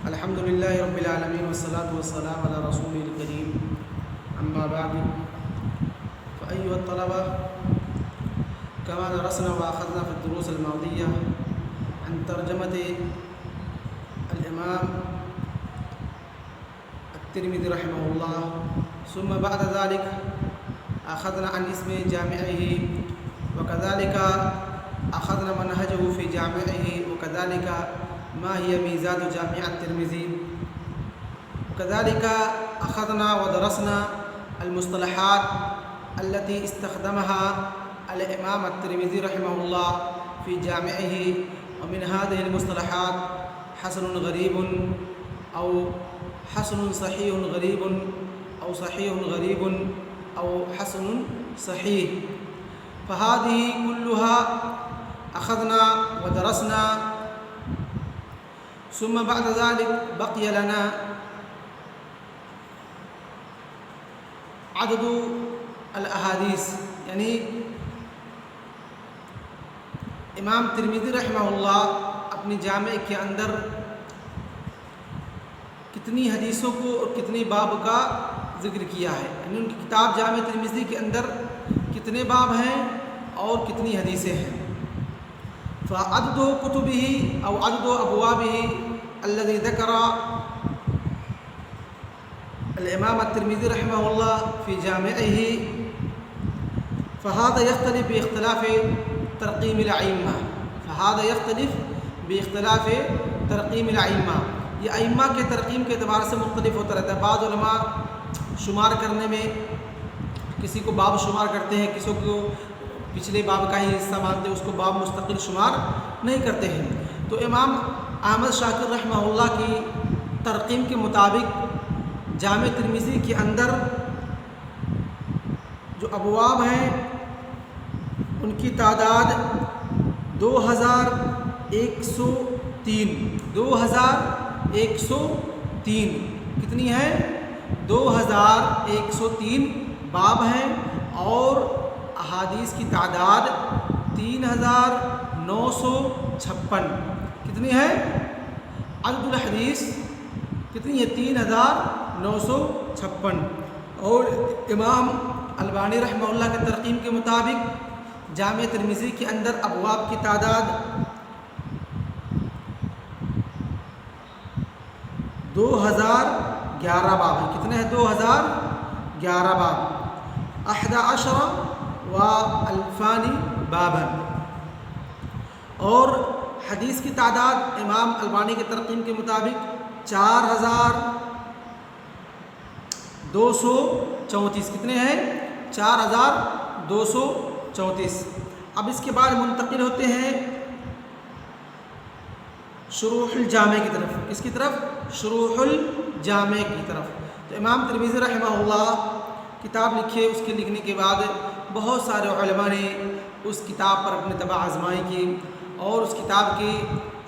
الحمد لله رب العالمين والصلاة والسلام على رسوله الكريم أما بعد فأيها الطلبة، كما درسنا وأخذنا في الدروس الماضية عن ترجمة الإمام الترمذي رحمه الله، ثم بعد ذلك أخذنا عن اسم جامعه، وكذلك أخذنا منهجه في جامعه، وكذلك ما هي ميزات جامع الترمذي، وكذلك أخذنا ودرسنا المصطلحات التي استخدمها الإمام الترمذي رحمه الله في جامعه، ومن هذه المصطلحات حسن غريب أو حسن صحيح غريب أو صحيح غريب أو حسن صحيح، فهذه كلها أخذنا ودرسنا. ثم بعد ذلك بقي لنا عدد الأحاديث، یعنی امام ترمذی رحمہ اللہ اپنی جامع کے اندر کتنی حدیثوں کو اور کتنی باب کا ذکر کیا ہے، یعنی ان کی کتاب جامع ترمذی کے اندر کتنے باب ہیں اور کتنی حدیثیں ہیں. فعدد کتبہ او عدد ابوابہ الذي ذکر الامام الترمذی رحمہ اللہ فی جامعہ فهذا يختلف باختلاف ترقیم الائمہ، یہ ائمہ کے ترقیم کے اعتبار سے مختلف ہوتا رہتا ہے. بعض علماء شمار کرنے میں کسی کو باب شمار کرتے ہیں، کسی کو پچھلے باب کا ہی حصہ مانتے ہیں، اس کو باب مستقل شمار نہیں کرتے ہیں. تو امام احمد شاکر رحمہ اللہ کی ترقیم کے مطابق جامع ترمذی کے اندر جو ابواب ہیں ان کی تعداد 2103 کتنی ہے؟ 2103 باب ہیں، اور احادیث کی تعداد 3956. کتنی ہے؟ عدد الحدیث کتنی ہے؟ 3956. اور امام البانی رحمہ اللہ کے ترقیم کے مطابق جامع ترمذی کے اندر ابواب کی تعداد 2011 باب ہے. کتنے ہیں؟ 2011 باب. 11 والفانی بابا. اور حدیث کی تعداد امام البانی کے ترقیم کے مطابق 4234. کتنے ہیں؟ 4234. اب اس کے بعد منتقل ہوتے ہیں شروح الجامع کی طرف. کس کی طرف؟ شروح الجامع کی طرف. تو امام ترمذی رحمہ اللہ کتاب لکھے، اس کے لکھنے کے بعد بہت سارے علماء نے اس کتاب پر اپنے طبع آزمائی کی اور اس کتاب کی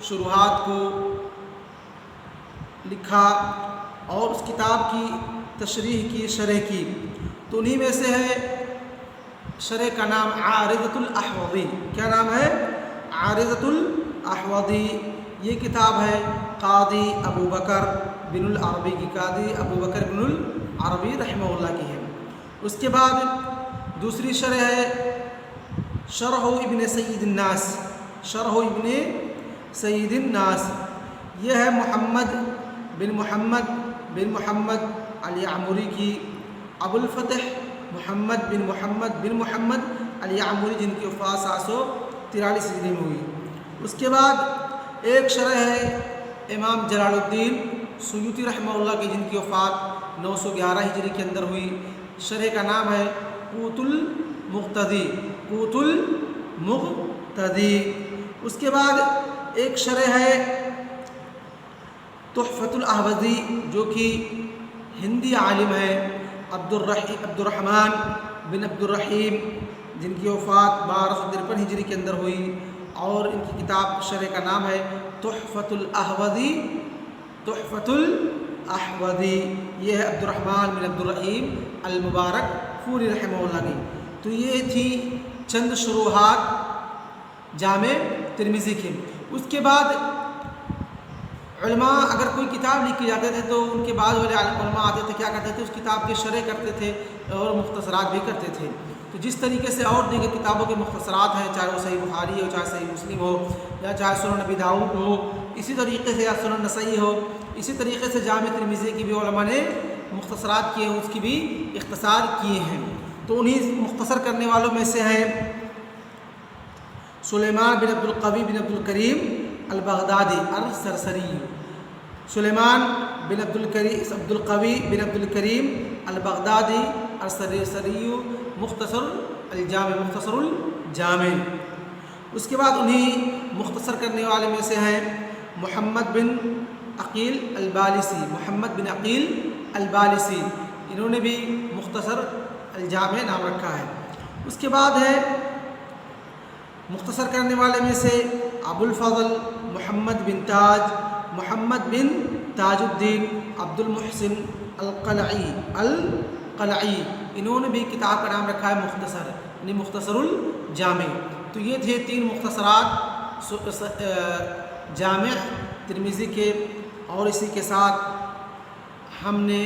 شروحات کو لکھا اور اس کتاب کی تشریح کی، شرح کی. تو انہی میں سے ہے شرح کا نام عارضۃ الاحوذی. کیا نام ہے؟ عارضۃ الاحوذی. یہ کتاب ہے قاضی ابو بکر بن العربی کی، قاضی ابو بکر بن العربی رحمہ اللہ کی ہے. اس کے بعد دوسری شرح ہے شرح ابن سید الناس. شرح ابن سید الناس یہ ہے محمد بن محمد الیعمری کی، ابو الفتح محمد بن محمد الیعمری، جن کی وفات 743 ہجری میں ہوئی. اس کے بعد ایک شرح ہے امام جلال الدین سیوطی رحمہ اللہ کی، جن کی وفات 911 ہجری کے اندر ہوئی. شرح کا نام ہے قوت المقتدی. اس کے بعد ایک شرح ہے تحفۃ الاحوذی، جو کہ ہندی عالم ہے عبد الرحمن بن عبد الرحیم، جن کی وفات 1253 ہجری کے اندر ہوئی، اور ان کی کتاب شرح کا نام ہے تحفۃ الاحوذی. یہ ہے عبد الرحمن بن عبد الرحیم المبارک فوری رحمہ اللہ کی. تو یہ تھی چند شروحات جامع ترمذی کے. اس کے بعد علماء اگر کوئی کتاب لکھی جاتے تھے تو ان کے بعد والے علماء آتے تھے، کیا کرتے تھے، اس کتاب کے شرح کرتے تھے اور مختصرات بھی کرتے تھے۔ تو جس طریقے سے اور دیگر کتابوں کے مختصرات ہیں، چاہے وہ صحیح بخاری ہو، چاہے صحیح مسلم ہو، یا چاہے سنن ابی داؤد ہو، اسی طریقے سے یا سنن نسائی ہو، اسی طریقے سے جامع ترمذی کی بھی علماء نے مختصرات کیے ہیں، اس کی بھی اختصار کیے ہیں۔ تو انہی مختصر کرنے والوں میں سے ہیں سلیمان بن عبد القوی بن عبد الکریم البغدادی السرسری، سلیمان بن عبد القوی بن عبد الکریم البغدادی السرسری مختصر الجامع۔ اس کے بعد انہی مختصر کرنے والے میں سے ہیں محمد بن عقیل البالسی، انہوں نے بھی مختصر الجامع نام رکھا ہے۔ اس کے بعد ہے مختصر کرنے والے میں سے ابو الفضل محمد بن تاج الدین عبد المحسن القلعی، انہوں نے بھی کتاب کا نام رکھا ہے مختصر، یعنی مختصر الجامع۔ تو یہ تھے 3 مختصرات جامع ترمذی کے، اور اسی کے ساتھ ہم نے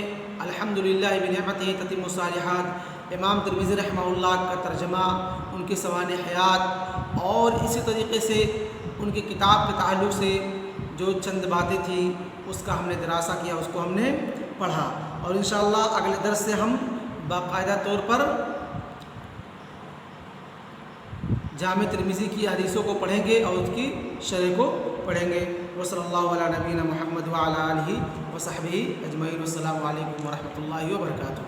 الحمدللہ بنعمتہ تتم الصالحات امام ترمذی رحمہ اللہ کا ترجمہ، ان کے سوانح حیات، اور اسی طریقے سے ان کی کتاب کے تعلق سے جو چند باتیں تھیں اس کا ہم نے دراسہ کیا، اس کو ہم نے پڑھا، اور انشاءاللہ اگلے درس سے ہم باقاعدہ طور پر جامع ترمذی کی حدیثوں کو پڑھیں گے اور اس کی شرح کو پڑھیں گے۔ وصلی اللہ علی نبینا محمد وعلی آلہ وصحبہ اجمعین۔ السلام علیکم ورحمۃ اللہ وبرکاتہ۔